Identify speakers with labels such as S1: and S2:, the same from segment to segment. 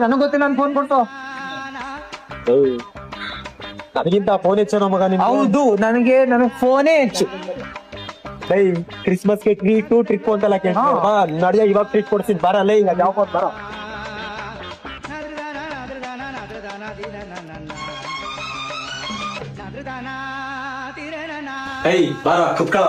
S1: ನನಗ್ ಗೊತ್ತಿಲ್ಲ ನನ್ ಫೋನ್ ಕೊಟ್ಟು.
S2: ನನಗಿಂತ ಫೋನ್ ಹೆಚ್ಚು ಮಗ ನಿನ್.
S1: ಹೌದು, ನನಗ್ ಫೋನೇ ಹೆಚ್ಚು.
S2: ಕ್ರಿಸ್ಮಸ್ಗೆ ಟ್ರೀಟು ಟ್ರಿಪ್ ಅಂತೆಲ್ಲ ನಡಿಯ ಇವಾಗ ಟ್ರೀಟ್ ಕೊಡ್ತೀನಿ ಬರಲ್ಲ ಈಗ ಯಾವ ಬರ. ಬರ ಕುತ್ಕಳ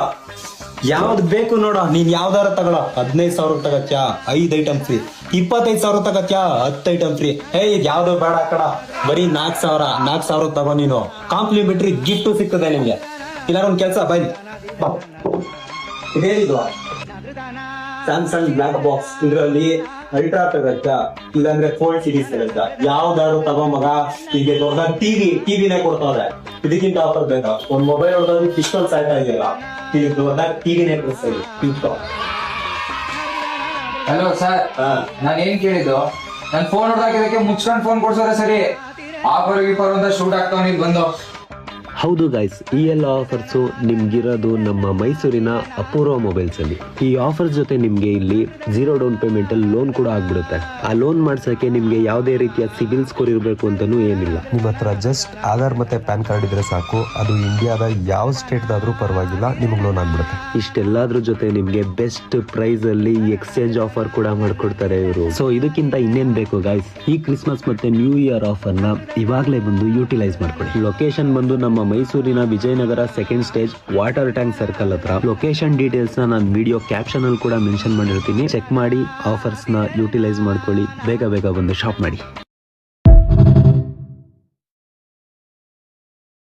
S2: ಯಾವ್ದು ಬೇಕು ನೋಡ, ನೀನ್ ಯಾವ್ದಾರ ತಗೊಳ. 15,000 ತಗತ್ಯಾ 5 ಐಟಮ್ ಫ್ರೀ, 25,000 ತಗತ್ಯಾ 10 ಐಟಮ್ ಫ್ರೀ. ಇದ್ ಯಾವ್ದು ಬೇಡ ಕಡ, ಬರೀ 4,000 ತಗೋ ನೀನು. ಕಾಂಪ್ಲಿಮೆಂಟ್ರಿ ಗಿಫ್ಟ್ ಸಿಗ್ತದೆ ನಿಮ್ಗೆ. ಇಲ್ಲಾರ ಒಂದ್ ಕೆಲ್ಸ ಬನ್ನಿ, ಇದೇನಿದು ಸ್ಯಾಮ್ಸಂಗ್ ಬ್ಲಾಕ್ ಬಾಕ್ಸ್, ಇದ್ರಲ್ಲಿ ಅಲ್ಟ್ರಾ ತಗತ್ತಾ ಇಲ್ಲಾಂದ್ರೆ ಫೋಲ್ಡ್ ಸೀರೀಸ್ ತಗತ್ತಾ, ಯಾವ್ದಾದ್ರು ತಗೋ ಮಗ. ಈಗ ದೊಡ್ಡದಾಗ ಟಿವಿನೇ ಕೊಡ್ತಾವ್ರೆ, ಇದಕ್ಕಿಂತ ಆಫರ್ ಬೇಕಾ? ಒಂದ್ ಮೊಬೈಲ್ ಹೊಡೆದ್ರೆ ಇಷ್ಟೊಂದು ಸಾಯ್ತಾ ಇದೆಯಲ್ಲ, ಈಗ ದೊಡ್ಡದಾಗ ಟಿವಿನೇ ಕೊಡ್ತಾರೆ.
S1: ಹಲೋ ಸರ್, ನಾನು ಏನ್ ಕೇಳಿದ್ದು, ನನ್ ಫೋನ್ ಹೊಡೆದಾಕಿದಕ್ಕೆ ಮುಚ್ಕೊಂಡ್ ಫೋನ್ ಕೊಡ್ಸೋರೆ ಸರಿ. ಆಫರ್ ಗೀಫರ್ ಅಂತ ಶೂಟ್ ಆಗ್ತಾವ ನೀನ್ ಬಂದು.
S3: ಹೌದು ಗೈಸ್, ಈ ಎಲ್ಲ ಆಫರ್ಸು ನಿಮ್ಗಿರೋದು ನಮ್ಮ ಮೈಸೂರಿನ ಅಪೂರ್ವ ಮೊಬೈಲ್ಸ್ ಅಲ್ಲಿ. ಈ ಆಫರ್ ಜೊತೆ ನಿಮ್ಗೆ ಇಲ್ಲಿ 0 ಡೌನ್ ಪೇಮೆಂಟ್ ಅಲ್ಲಿ ಲೋನ್ ಕೂಡ ಆಗ್ಬಿಡುತ್ತೆ. ಆ ಲೋನ್ ಮಾಡ್ಸಕ್ಕೆ ನಿಮ್ಗೆ ಯಾವುದೇ ರೀತಿಯ ಸಿಬಿಲ್ ಸ್ಕೋರ್ ಇರಬೇಕು ಅಂತಾನೂ ಏನಿಲ್ಲ.
S4: ನಿಮ್ಮ ಹತ್ರ ಜಸ್ಟ್ ಆಧಾರ್ ಮತ್ತೆ ಪ್ಯಾನ್ ಕಾರ್ಡ್ ಇದ್ರೆ ಸಾಕು, ಅದು ಇಂಡಿಯಾದ ಯಾವ ಸ್ಟೇಟ್ ದಾದ್ರೂ ಪರವಾಗಿಲ್ಲ, ನಿಮ್ಗೆ ಲೋನ್ ಆಗ್ಬಿಡುತ್ತೆ.
S3: ಇಷ್ಟೆಲ್ಲದ್ರ ಜೊತೆ ನಿಮ್ಗೆ ಬೆಸ್ಟ್ ಪ್ರೈಸ್ ಅಲ್ಲಿ ಎಕ್ಸ್ಚೇಂಜ್ ಆಫರ್ ಕೂಡ ಮಾಡ್ಕೊಡ್ತಾರೆ ಇವರು. ಸೊ ಇದಕ್ಕಿಂತ ಇನ್ನೇನ್ ಬೇಕು ಗೈಸ್, ಈ ಕ್ರಿಸ್ಮಸ್ ಮತ್ತೆ ನ್ಯೂ ಇಯರ್ ಆಫರ್ ನ ಇವಾಗಲೇ ಬಂದು ಯೂಟಿಲೈಸ್ ಮಾಡ್ಕೊಳ್ಳಿ. ಲೊಕೇಶನ್ ಬಂದು ನಮ್ಮ ಮೈಸೂರಿನ Vijayanagara 2nd stage water tank circle ಹತ್ರ. ಲೊಕೇಶನ್ ಡೀಟೇಲ್ಸ್ ನ ನಾನು ವಿಡಿಯೋ ಕ್ಯಾಪ್ಷನ್ ಅಲ್ಲಿ ಕೂಡ ಮೆನ್ಷನ್ ಮಾಡಿರ್ತೀನಿ, ಚೆಕ್ ಮಾಡಿ ಆಫರ್ಸ್ ನ ಯೂಟಿಲೈಸ್ ಮಾಡ್ಕೊಳ್ಳಿ. ಬೇಗ ಬಂದು ಶಾಪ್ ಮಾಡಿ.